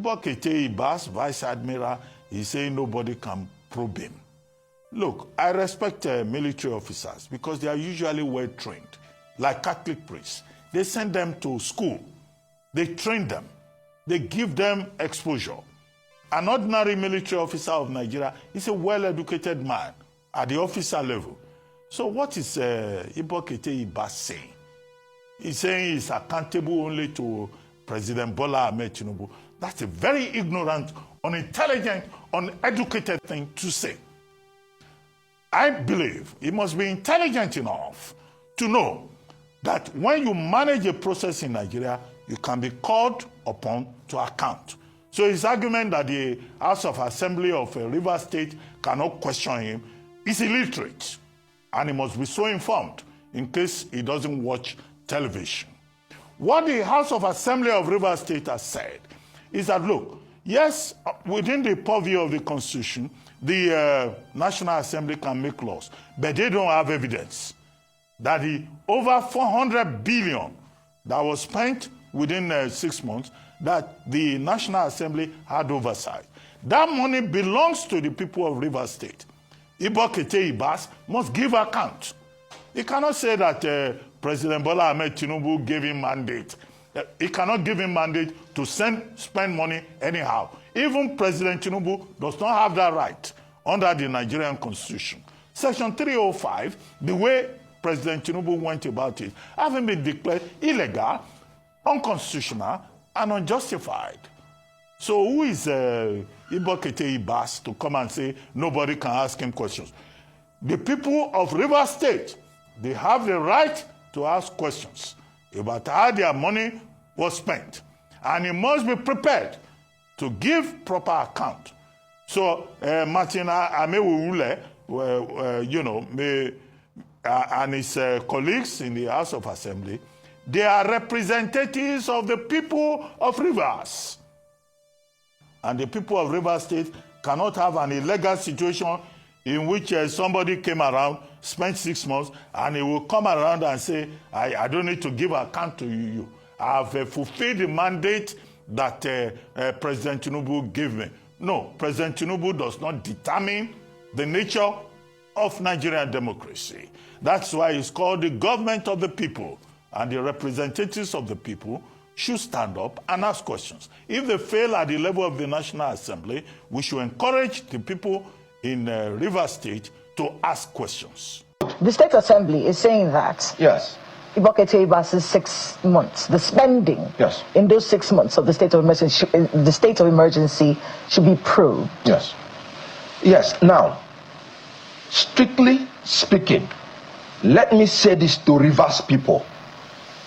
Ibbas, Vice Admiral, is saying nobody can probe him. Look, I respect military officers because they are usually well trained, like Catholic priests. They send them to school. They train them. They give them exposure. An ordinary military officer of Nigeria is a well-educated man at the officer level. So what is Ibbas saying? He's saying he's accountable only to President Bola Ahmed Tinubu. That's a very ignorant, unintelligent, uneducated thing to say. I believe he must be intelligent enough to know that when you manage a process in Nigeria, you can be called upon to account. So his argument that the House of Assembly of Rivers State cannot question him is illiterate, and he must be so informed in case he doesn't watch television. What the House of Assembly of Rivers State has said is that, look, yes, within the purview of the Constitution, the National Assembly can make laws, but they don't have evidence that the over 400 billion that was spent within 6 months, that the National Assembly had oversight. That money belongs to the people of Rivers State. Ibbas must give account. He cannot say that President Bola Ahmed Tinubu gave him mandate. He cannot give him mandate to spend money anyhow. Even President Tinubu does not have that right under the Nigerian Constitution. Section 305, the way President Tinubu went about it, having been declared illegal, unconstitutional, and unjustified. So who is Ibbas to come and say nobody can ask him questions? The people of Rivers State, they have the right to ask questions about how their money was spent. And he must be prepared to give proper account. So Martina Amewule, and his colleagues in the House of Assembly, they are representatives of the people of Rivers. And the people of Rivers State cannot have an illegal situation in which somebody came around, spent 6 months, and he will come around and say, I don't need to give account to you. I have fulfilled the mandate that President Tinubu gave me. No, President Tinubu does not determine the nature of Nigerian democracy. That's why it's called the government of the people. And the representatives of the people should stand up and ask questions. If they fail at the level of the National Assembly, we should encourage the people in Rivers State to ask questions. The State Assembly is saying that yes, Ibbas' 6 months, the spending yes, in those 6 months of the state of emergency should be proved. Yes. Yes. Now, strictly speaking, let me say this to Rivers people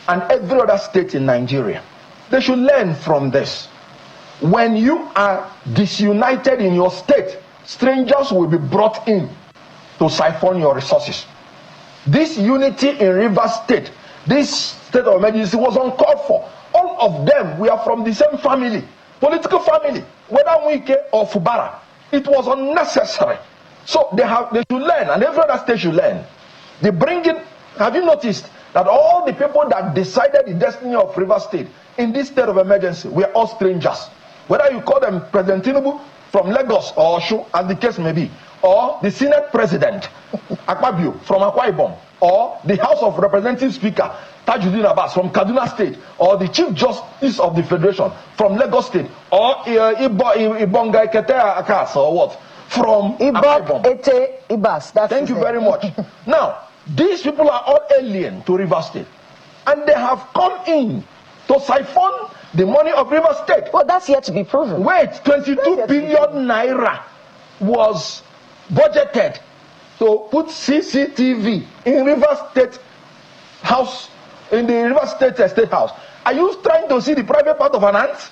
and every other state in Nigeria. They should learn from this. When you are disunited in your state, strangers will be brought in to siphon your resources. This unity in Rivers State, this state of emergency was uncalled for. All of them, we are from the same family, political family, whether Wike or Fubara. It was unnecessary. So they should learn, and every other state should learn. They bring in, have you noticed that all the people that decided the destiny of Rivers State in this state of emergency were all strangers? Whether you call them President Tinubu from Lagos or Oshu, as the case may be, or the Senate President, Akpabio from Akwa Ibom, or the House of Representatives Speaker, Tajuddin Abbas from Kaduna State, or the Chief Justice of the Federation from Lagos State, or Ibonga Ketea Akas, or what? From Ibbas. Thank you very much. Now, these people are all alien to Rivers State, and they have come in to siphon the money of Rivers State. Well, that's yet to be proven. Wait, 22 billion naira was budgeted to put CCTV in Rivers State House, in the Rivers State State House. Are you trying to see the private part of an ant?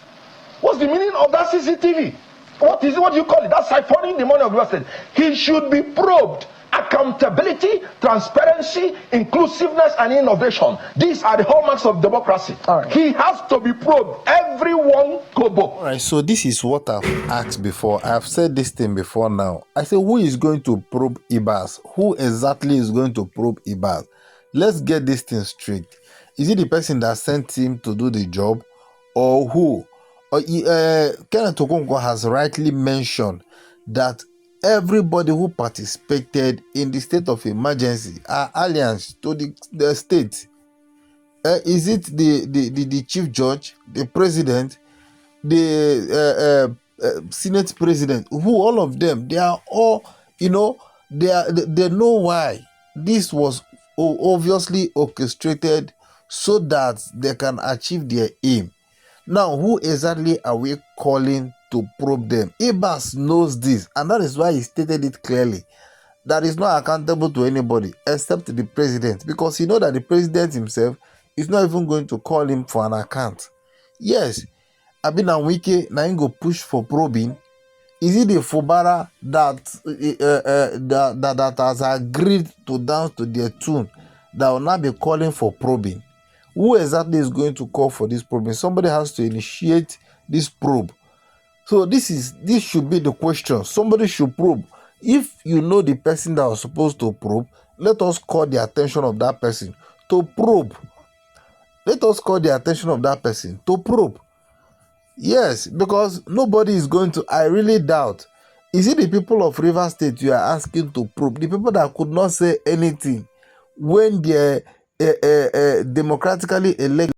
What's the meaning of that CCTV? What is it? What do you call it? That's siphoning the money of Rivers State. He should be probed. Accountability, transparency, inclusiveness, and innovation. These are the hallmarks of democracy. Right. He has to be probed. Everyone kobo. All right, so this is what I've asked before. I've said this thing before now. I say, who is going to probe Ibbas? Who exactly is going to probe Ibbas? Let's get this thing straight. Is it the person that sent him to do the job, or who? Kenneth Okonkwo has rightly mentioned that everybody who participated in the state of emergency are aliens to the state. Is it the chief judge, the president, the senate president, who all of them, they are all, they know why this was obviously orchestrated so that they can achieve their aim. Now, who exactly are we calling to probe them? Ibbas knows this, and that is why he stated it clearly. That is not accountable to anybody except the president, because he knows that the president himself is not even going to call him for an account. Yes, Abina Wike now go push for probing. Is it the Fubara that has agreed to dance to their tune that will now be calling for probing? Who exactly is going to call for this probing? Somebody has to initiate this probe. So this should be the question. Somebody should probe. If you know the person that was supposed to probe, let us call the attention of that person to probe. Let us call the attention of that person to probe. Yes, because nobody is going to, I really doubt. Is it the people of River State you are asking to probe? The people that could not say anything when they democratically elected